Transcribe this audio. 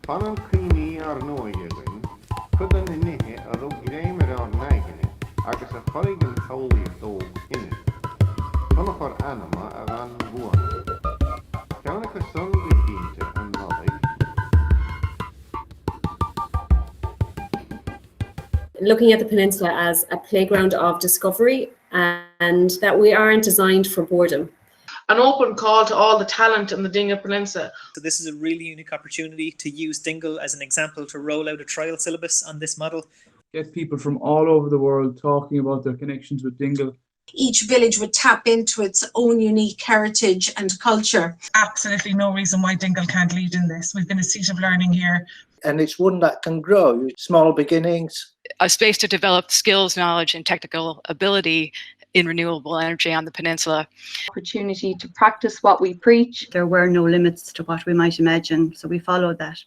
Panan Creamy or no again, put an in it a low game around Nagin, Agus a Forigan Howley dog in it. Son of our anima around Guan. Canica son with and knowledge. Looking at the peninsula as a playground of discovery and that we aren't designed for boredom. An open call to all the talent in the Dingle Peninsula. So this is a really unique opportunity to use Dingle as an example to roll out a trial syllabus on this model. Get people from all over the world talking about their connections with Dingle. Each village would tap into its own unique heritage and culture. Absolutely no reason why Dingle can't lead in this. We've been a seat of learning here. And it's one that can grow, small beginnings. A space to develop skills, knowledge, and technical ability in renewable energy on the peninsula. Opportunity to practice what we preach. There were no limits to what we might imagine, so we followed that.